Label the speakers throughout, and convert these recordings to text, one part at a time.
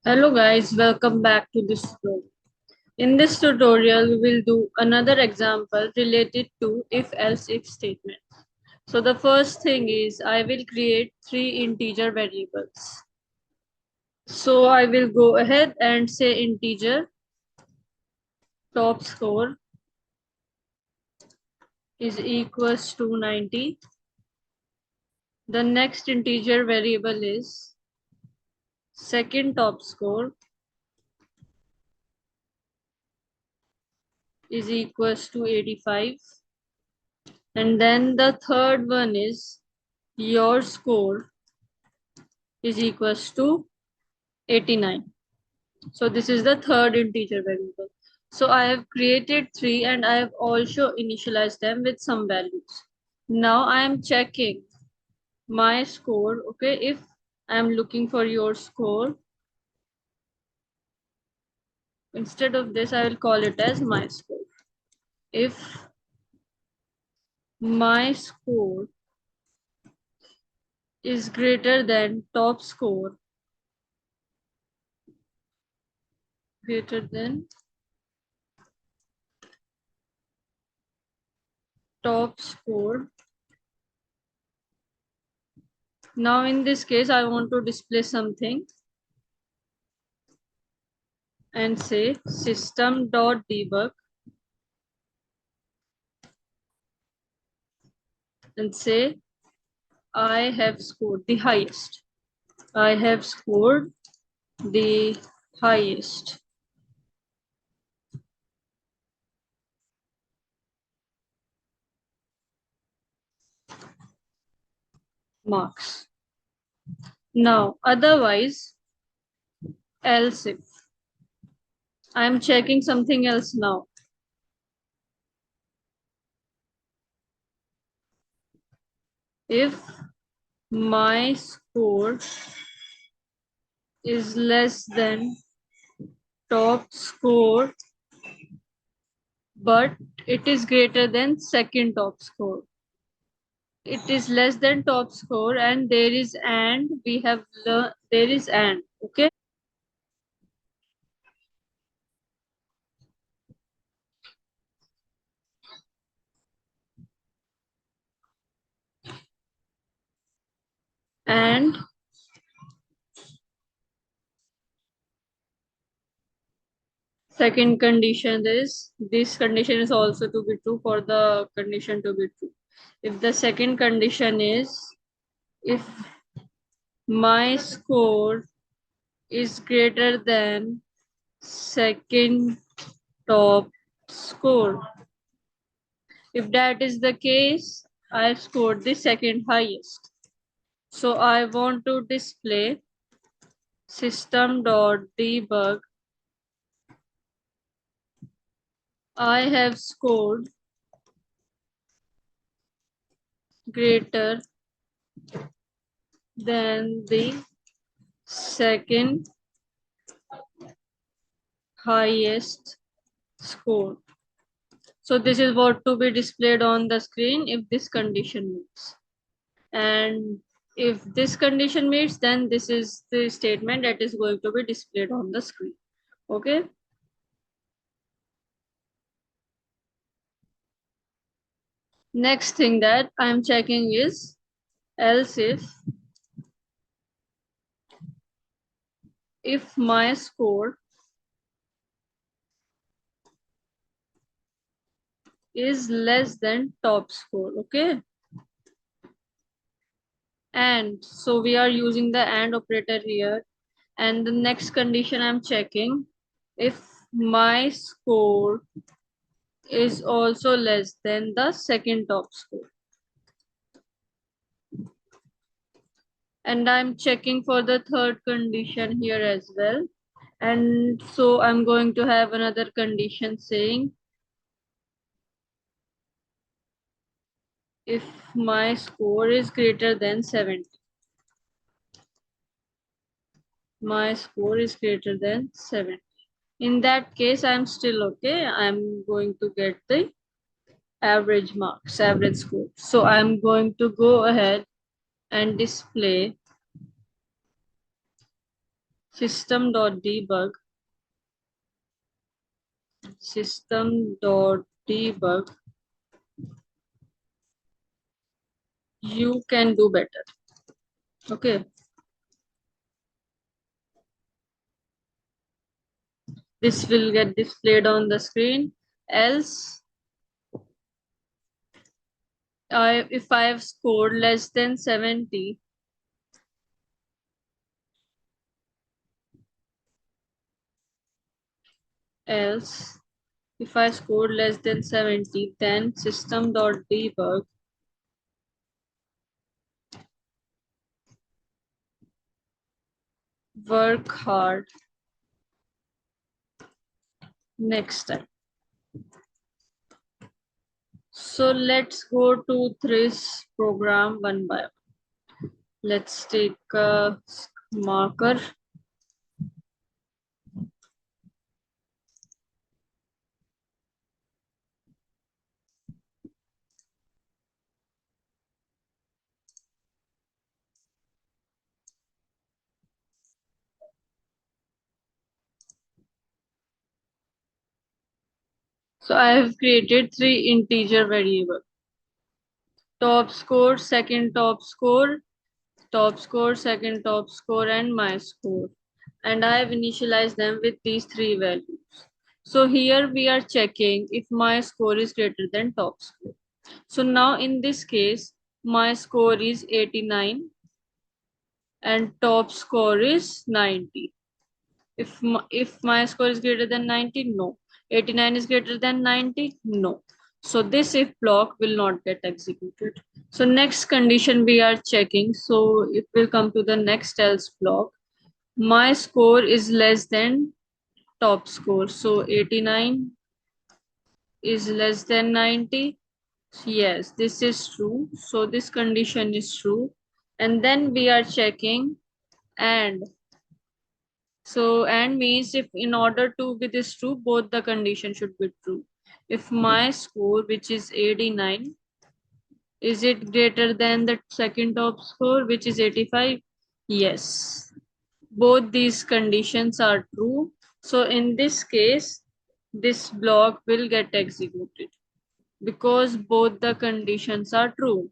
Speaker 1: Hello guys, welcome back to this tutorial. In this tutorial, we will do another example related to if-else-if statement. So the first thing is I will create three integer variables. So I will go ahead and say integer top score is equals to 90. The next integer variable is second top score is equals to 85. And then the third one is your score is equals to 89. So this is the third integer variable. So I have created three and I have also initialized them with some values. Now I am checking my score. Okay, if I am looking for your score, instead of this, I will call it as my score. If my score is greater than top score, greater than top score. Now in this case, I want to display something and say system.debug and say I have scored the highest. I have scored the highest marks. Now, otherwise, else if I am checking something else now. If my score is less than top score, but it is greater than second top score. It is less than top score and there is and we have learned there is and okay. And second condition is this condition is also to be true for the condition to be true. If the second condition is if my score is greater than second top score. If that is the case, I scored the second highest. So I want to display system.debug. I have scored greater than the second highest score. So this is what to be displayed on the screen if this condition meets. And if this condition meets, then this is the statement that is going to be displayed on the screen. Okay. Next thing that I'm checking is else if my score is less than top score. Okay. And so we are using the and operator here. And the next condition I'm checking if my score is also less than the second top score. And I'm checking for the third condition here as well. And so I'm going to have another condition saying if my score is greater than 70. My score is greater than 70. In that case, I'm still okay. I'm going to get the average marks, average score. So I'm going to go ahead and display system.debug, system.debug, you can do better. Okay. This will get displayed on the screen. Else, if I have scored less than 70, else if I scored less than 70, then system.debug work hard next time. So let's go to this program one by one. Let's take a marker. So I have created three integer variables: top score, second top score, top score, second top score, and my score. And I have initialized them with these three values. So here we are checking if my score is greater than top score. So now in this case, my score is 89 and top score is 90. If my score is greater than 90, no. 89 is greater than 90, no. So this if block will not get executed. So next condition we are checking. So it will come to the next else block. My score is less than top score. So 89 is less than 90. Yes, this is true. So this condition is true. And then we are checking and. So and means if in order to be this true, both the condition should be true. If my score, which is 89, is it greater than the second top score, which is 85? Yes. Both these conditions are true. So in this case, this block will get executed because both the conditions are true.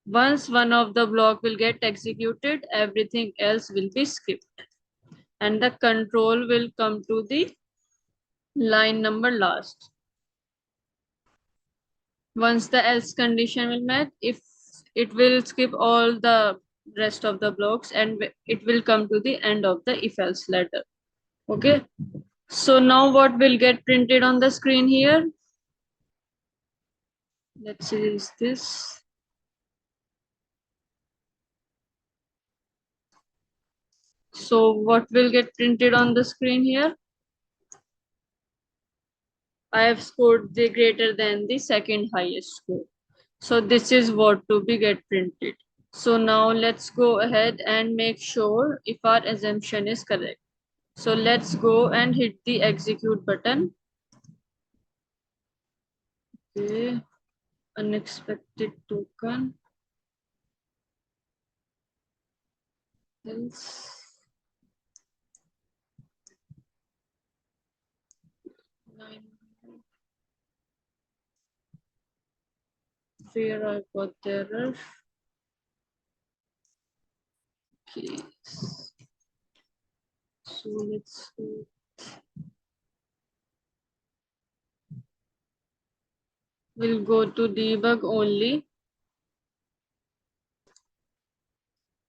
Speaker 1: Once one of the block will get executed, everything else will be skipped. And the control will come to the line number last. Once the else condition will met, if it will skip all the rest of the blocks and it will come to the end of the if else letter. Okay. So now what will get printed on the screen here? Let's see, is this? So what will get printed on the screen here? I have scored the greater than the second highest score. So this is what to be get printed. So now let's go ahead and make sure if our assumption is correct. So let's go and hit the execute button. Okay, unexpected token. Else. Where I got the error. Okay. So let's go. We'll go to debug only.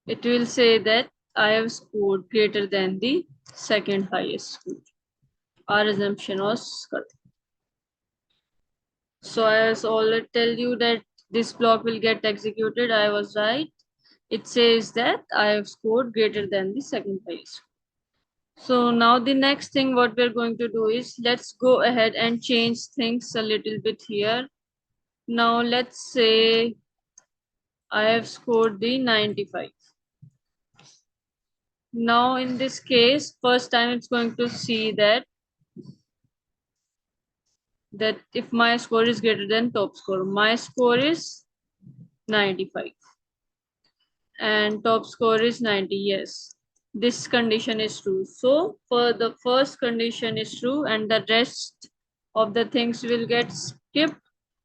Speaker 1: It will say that I have scored greater than the second highest score. Our assumption was correct. So I was already tell you that this block will get executed. I was right. It says that I have scored greater than the second highest. So now the next thing what we're going to do is let's go ahead and change things a little bit here. Now let's say I have scored the 95. Now in this case, first time it's going to see that if my score is greater than top score, my score is 95 and top score is 90. Yes, this condition is true. So for the first condition is true and the rest of the things will get skipped.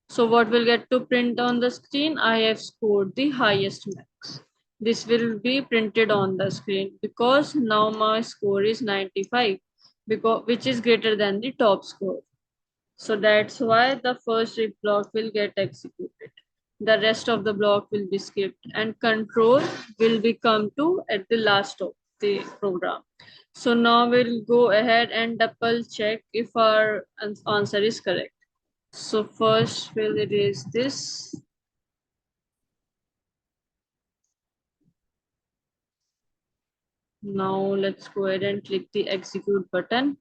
Speaker 1: So what will get to print on the screen? I have scored the highest max. This will be printed on the screen because now my score is 95, because which is greater than the top score. So that's why the first if block will get executed. The rest of the block will be skipped and control will become to at the last of the program. So now we'll go ahead and double check if our answer is correct. So first we'll erase this. Now let's go ahead and click the execute button.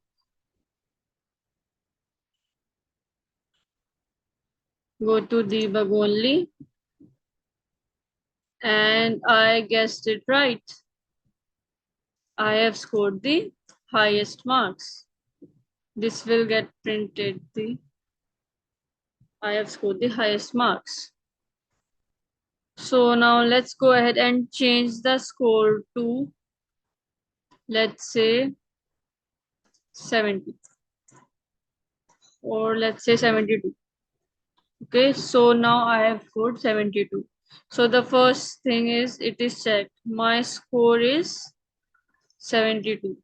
Speaker 1: Go to debug only. And I guessed it right. I have scored the highest marks. This will get printed I have scored the highest marks. So now let's go ahead and change the score to, let's say, 70 or let's say 72. Okay, so now I have scored 72. So the first thing is it is checked. My score is 72.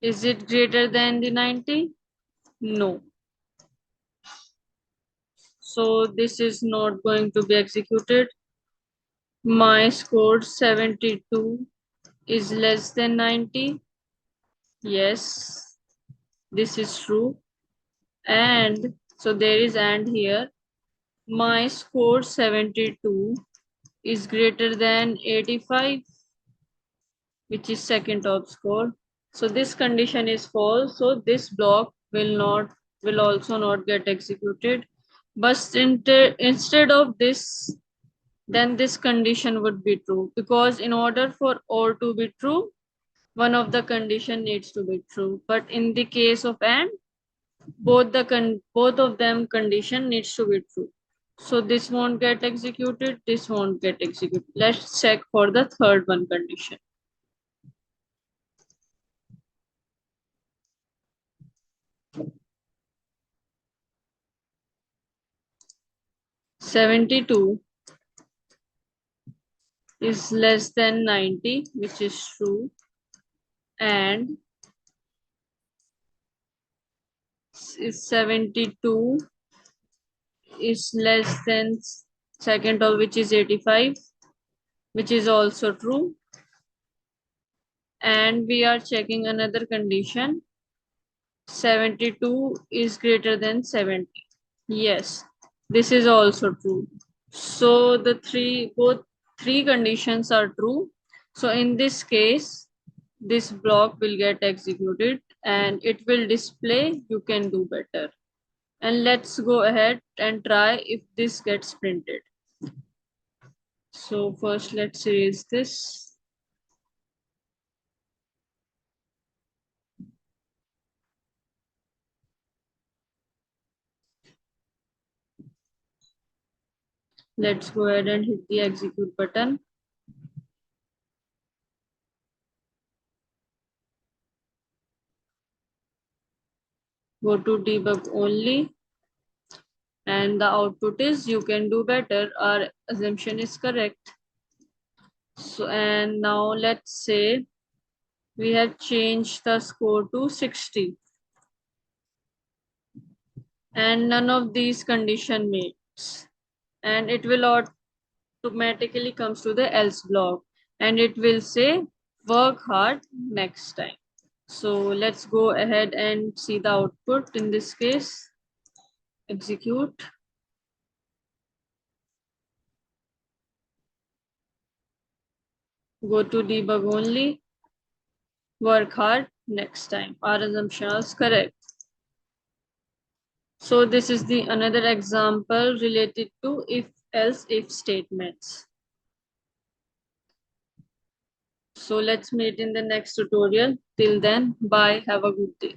Speaker 1: Is it greater than the 90? No. So this is not going to be executed. My score 72 is less than 90. Yes, this is true. And so there is and here. My score 72 is greater than 85, which is second top score. So this condition is false. So this block will also not get executed. But instead of this, then this condition would be true, because in order for or to be true, one of the condition needs to be true. But in the case of and, both of them condition needs to be true. So this won't get executed, this won't get executed. Let's check for the third one condition. "72 is less than 90, which is true, and is 72 is less than second of which is 85, which is also true. And we are checking another condition. 72 is greater than 70. Yes, this is also true. So the both three conditions are true. So in this case, this block will get executed and it will display you can do better. And let's go ahead and try if this gets printed. So first let's erase this. Let's go ahead and hit the execute button. Go to debug only. And the output is you can do better. Our assumption is correct. So, and now let's say we have changed the score to 60. And none of these condition meets. And it will automatically comes to the else block. And it will say work hard next time. So let's go ahead and see the output in this case. Execute. Go to debug only. Work hard next time. Our assumption is correct. So this is the another example related to if statements. So let's meet in the next tutorial. Till then, bye. Have a good day.